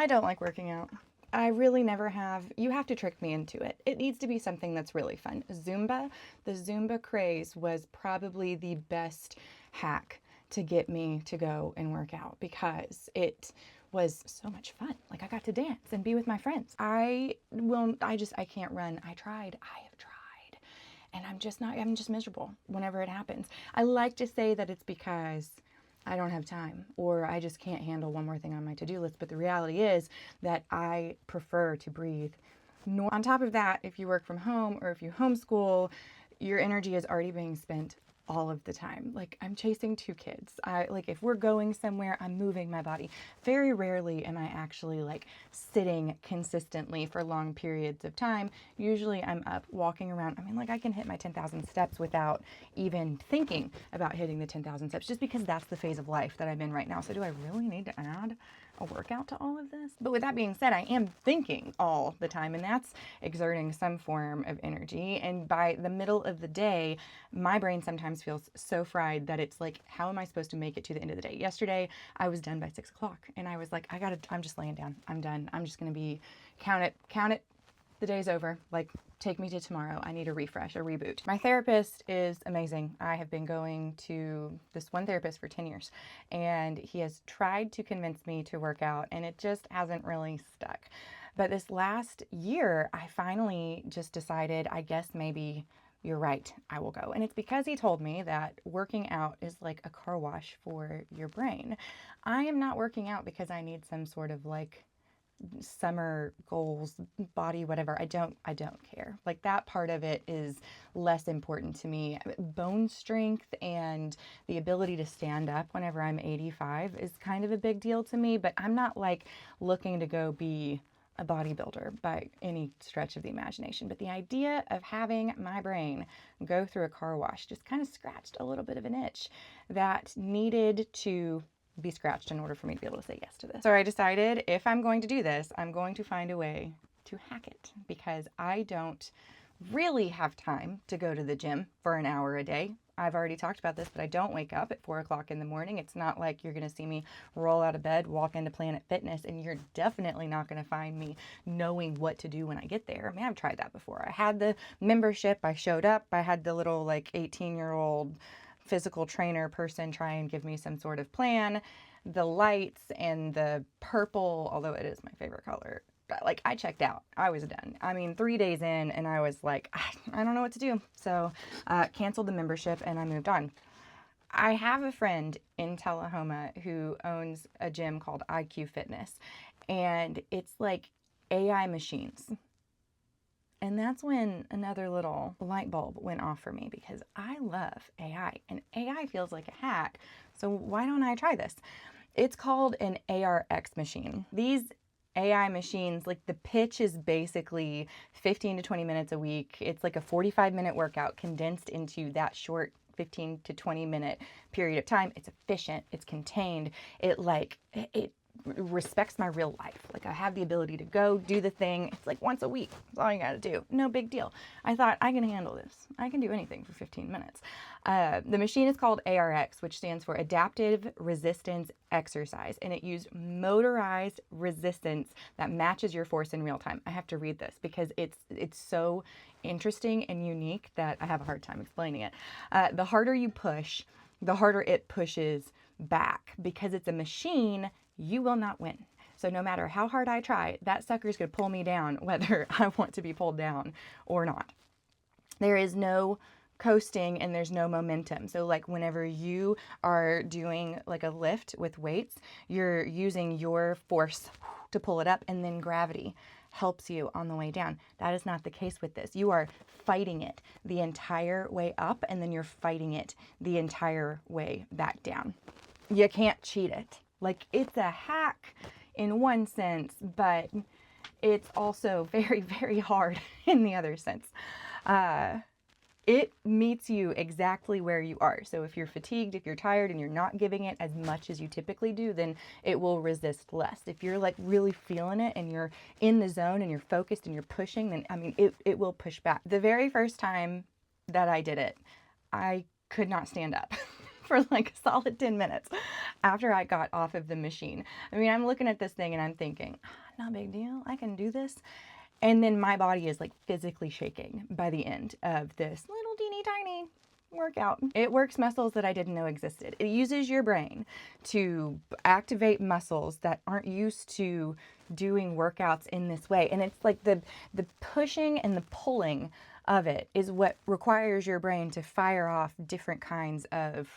I don't like working out. I really never have. You have to trick me into it. It needs to be something that's really fun. Zumba, the Zumba craze was probably the best hack to get me to go and work out because it was so much fun. Like I got to dance and be with my friends. I can't run. I have tried. And I'm just miserable whenever it happens. I like to say that it's because I don't have time or I just can't handle one more thing on my to-do list. But the reality is that I prefer to breathe. On top of that, if you work from home or if you homeschool, your energy is already being spent all of the time. Like I'm chasing two kids. If we're going somewhere, I'm moving my body. Very rarely am I actually like sitting consistently for long periods of time. Usually I'm up walking around. I mean, like I can hit my 10,000 steps without even thinking about hitting the 10,000 steps just because that's the phase of life that I'm in right now. So do I really need to add a workout to all of this? But with that being said, I am thinking all the time, and that's exerting some form of energy. And by the middle of the day, my brain sometimes feels so fried that it's like, how am I supposed to make it to the end of the day? Yesterday, I was done by 6 o'clock, and I was like, I'm just laying down. I'm done. I'm just going to be, count it. The day's over. Like, take me to tomorrow. I need a refresh, a reboot. My therapist is amazing. I have been going to this one therapist for 10 years, and he has tried to convince me to work out, and it just hasn't really stuck. But this last year, I finally just decided, I guess maybe you're right, I will go. And it's because he told me that working out is like a car wash for your brain. I am not working out because I need some sort of like summer goals, body, whatever. I don't care. Like that part of it is less important to me. Bone strength and the ability to stand up whenever I'm 85 is kind of a big deal to me, but I'm not like looking to go be a bodybuilder by any stretch of the imagination. But the idea of having my brain go through a car wash just kind of scratched a little bit of an itch that needed to be scratched in order for me to be able to say yes to this. So I decided if I'm going to do this, I'm going to find a way to hack it because I don't really have time to go to the gym for an hour a day. I've already talked about this, but I don't wake up at 4 o'clock in the morning. It's not like you're going to see me roll out of bed, walk into Planet Fitness, and you're definitely not going to find me knowing what to do when I get there. I mean, I've tried that before. I had the membership. I showed up. I had the little like 18-year-old physical trainer person try and give me some sort of plan. The lights and the purple, although it is my favorite color, like I checked out. I was done. I mean, 3 days in and I was like, I don't know what to do. So canceled the membership and I moved on. I have a friend in Tullahoma who owns a gym called IQ Fitness, and it's like AI machines. And that's when another little light bulb went off for me because I love AI and AI feels like a hack. So why don't I try this? It's called an ARX machine. These AI machines, like the pitch is basically 15 to 20 minutes a week. It's like a 45-minute workout condensed into that short 15 to 20 minute period of time. It's efficient, it's contained, it respects my real life. Like I have the ability to go do the thing. It's like once a week. That's all you got to do. No big deal. I thought I can handle this. I can do anything for 15 minutes. The machine is called ARX, which stands for Adaptive Resistance Exercise, and it used motorized resistance that matches your force in real time. I have to read this because it's so interesting and unique that I have a hard time explaining it. The harder you push, the harder it pushes back. Because it's a machine, you will not win. So no matter how hard I try, that sucker's going to pull me down whether I want to be pulled down or not. There is no coasting and there's no momentum. So like whenever you are doing like a lift with weights, you're using your force to pull it up, and then gravity helps you on the way down. That is not the case with this. You are fighting it the entire way up, and then you're fighting it the entire way back down. You can't cheat it. Like it's a hack in one sense, but it's also very, very hard in the other sense. It meets you exactly where you are. So if you're fatigued, if you're tired and you're not giving it as much as you typically do, then it will resist less. If you're like really feeling it and you're in the zone and you're focused and you're pushing, then I mean, it will push back. The very first time that I did it, I could not stand up for like a solid 10 minutes after I got off of the machine. I mean, I'm looking at this thing and I'm thinking, not a big deal. I can do this. And then my body is like physically shaking by the end of this little teeny tiny workout. It works muscles that I didn't know existed. It uses your brain to activate muscles that aren't used to doing workouts in this way. And it's like the pushing and the pulling of it is what requires your brain to fire off different kinds of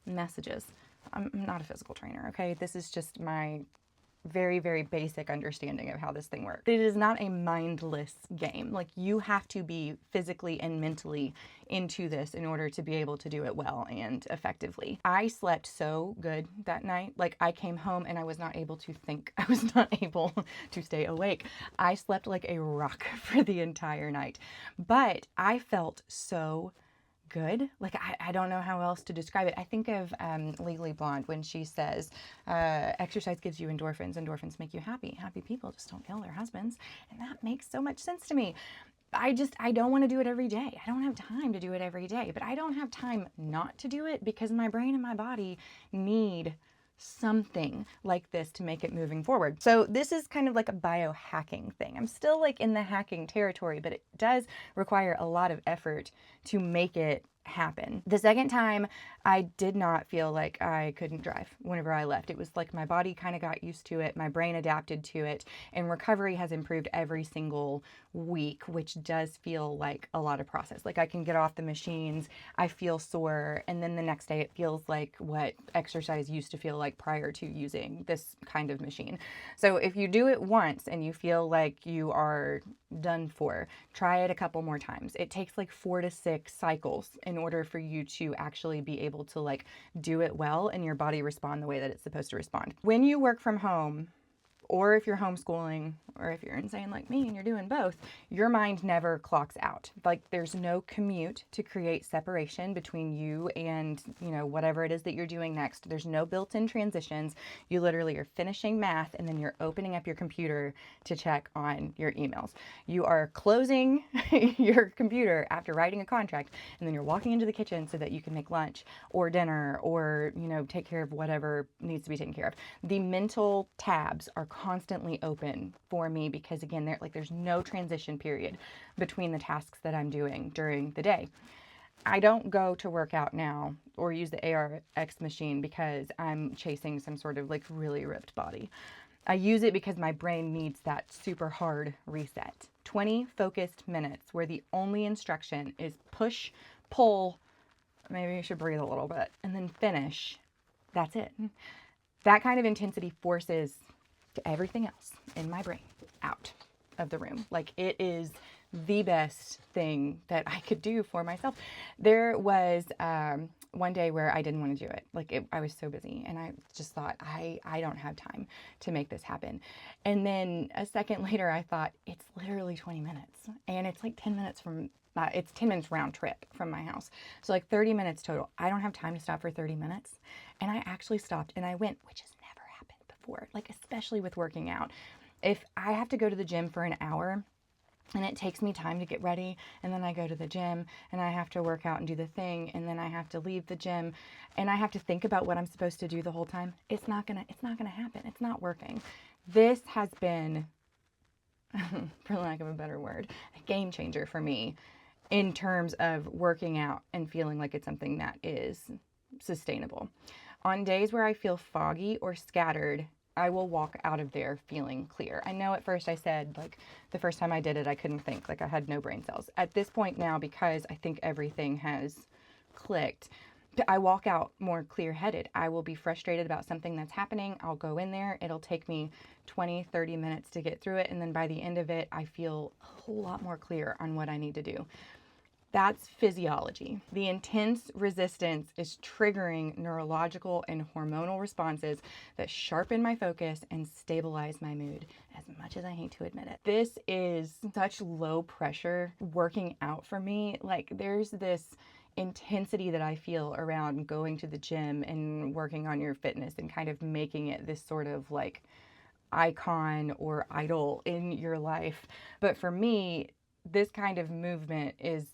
messages. I'm not a physical trainer, okay? This is just my very, very basic understanding of how this thing works. It is not a mindless game. Like, you have to be physically and mentally into this in order to be able to do it well and effectively. I slept so good that night. Like, I came home and I was not able to think. I was not able to stay awake. I slept like a rock for the entire night. But I felt so good. Like, I don't know how else to describe it. I think of Legally Blonde when she says, exercise gives you endorphins. Endorphins make you happy. Happy people just don't kill their husbands. And that makes so much sense to me. I don't want to do it every day. I don't have time to do it every day, but I don't have time not to do it because my brain and my body need something like this to make it moving forward. So this is kind of like a biohacking thing. I'm still like in the hacking territory, but it does require a lot of effort to make it happen. The second time, I did not feel like I couldn't drive whenever I left. It was like my body kind of got used to it, my brain adapted to it, and recovery has improved every single week, which does feel like a lot of process. Like, I can get off the machines, I feel sore, and then the next day it feels like what exercise used to feel like prior to using this kind of machine. So if you do it once and you feel like you are done for, try it a couple more times. It takes like 4 to 6 cycles in order for you to actually be able to like do it well and your body respond the way that it's supposed to respond. When you work from home, or if you're homeschooling, or if you're insane like me and you're doing both, your mind never clocks out. Like, there's no commute to create separation between you and, whatever it is that you're doing next. There's no built-in transitions. You literally are finishing math and then you're opening up your computer to check on your emails. You are closing your computer after writing a contract, and then you're walking into the kitchen so that you can make lunch or dinner or, take care of whatever needs to be taken care of. The mental tabs are constantly open for me because, again, there's no transition period between the tasks that I'm doing during the day. I don't go to work out now or use the ARX machine because I'm chasing some sort of like really ripped body. I use it because my brain needs that super hard reset. 20 focused minutes where the only instruction is push, pull, maybe you should breathe a little bit, and then finish. That's it. That kind of intensity forces everything else in my brain out of the room. Like, it is the best thing that I could do for myself. There was one day where I didn't want to do it. Like, I was so busy and I just thought, I don't have time to make this happen. And then a second later, I thought, it's literally 20 minutes and it's like 10 minutes from it's 10 minutes round trip from my house. So like 30 minutes total. I don't have time to stop for 30 minutes. And I actually stopped and I went, which has never happened before. Like, especially with working out. If I have to go to the gym for an hour and it takes me time to get ready, and then I go to the gym and I have to work out and do the thing, and then I have to leave the gym and I have to think about what I'm supposed to do the whole time, it's not gonna happen. It's not working. This has been, for lack of a better word, a game changer for me in terms of working out and feeling like it's something that is sustainable. On days where I feel foggy or scattered, I will walk out of there feeling clear. I know at first I said, like, the first time I did it, I couldn't think, like I had no brain cells. At this point now, because I think everything has clicked, I walk out more clear-headed. I will be frustrated about something that's happening. I'll go in there. It'll take me 20, 30 minutes to get through it. And then by the end of it, I feel a whole lot more clear on what I need to do. That's physiology. The intense resistance is triggering neurological and hormonal responses that sharpen my focus and stabilize my mood, as much as I hate to admit it. This is such low pressure working out for me. Like, there's this intensity that I feel around going to the gym and working on your fitness and kind of making it this sort of like icon or idol in your life. But for me, this kind of movement is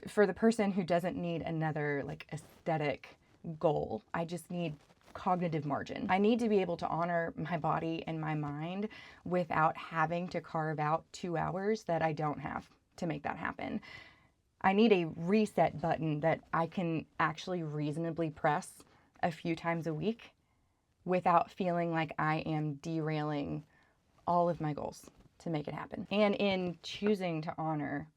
for the person who doesn't need another like aesthetic goal. I just need cognitive margin. I need to be able to honor my body and my mind without having to carve out 2 hours that I don't have to make that happen. I need a reset button that I can actually reasonably press a few times a week without feeling like I am derailing all of my goals to make it happen. And in choosing to honor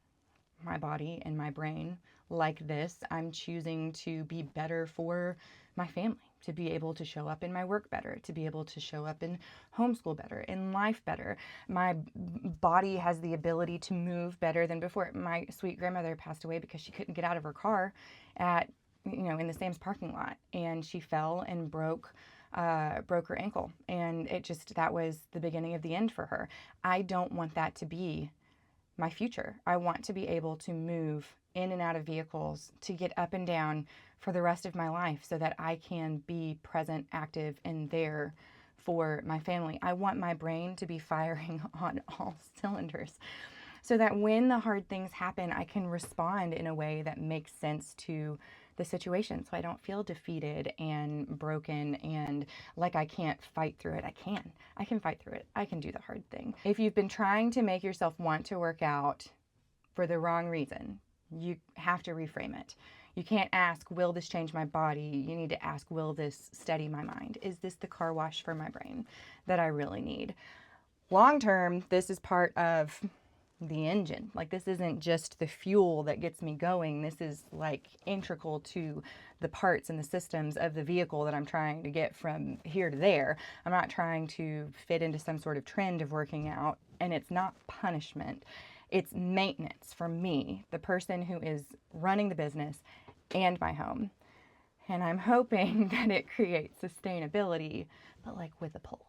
my body and my brain like this, I'm choosing to be better for my family, to be able to show up in my work better, to be able to show up in homeschool better, in life better. My body has the ability to move better than before. My sweet grandmother passed away because she couldn't get out of her car at, in the Sam's parking lot, and she fell and broke her ankle, and that was the beginning of the end for her. I don't want that to be my future. I want to be able to move in and out of vehicles, to get up and down for the rest of my life so that I can be present, active, and there for my family. I want my brain to be firing on all cylinders so that when the hard things happen, I can respond in a way that makes sense to the situation, so I don't feel defeated and broken and like I can't fight through it. I can fight through it. I can do the hard thing. If you've been trying to make yourself want to work out for the wrong reason, you have to reframe it. You can't ask, will this change my body? You need to ask, will this steady my mind? Is this the car wash for my brain that I really need? Long term, this is part of the engine. Like, this isn't just the fuel that gets me going. This is like integral to the parts and the systems of the vehicle that I'm trying to get from here to there. I'm not trying to fit into some sort of trend of working out, and it's not punishment. It's maintenance for me, the person who is running the business and my home. And I'm hoping that it creates sustainability, but like with a pulse,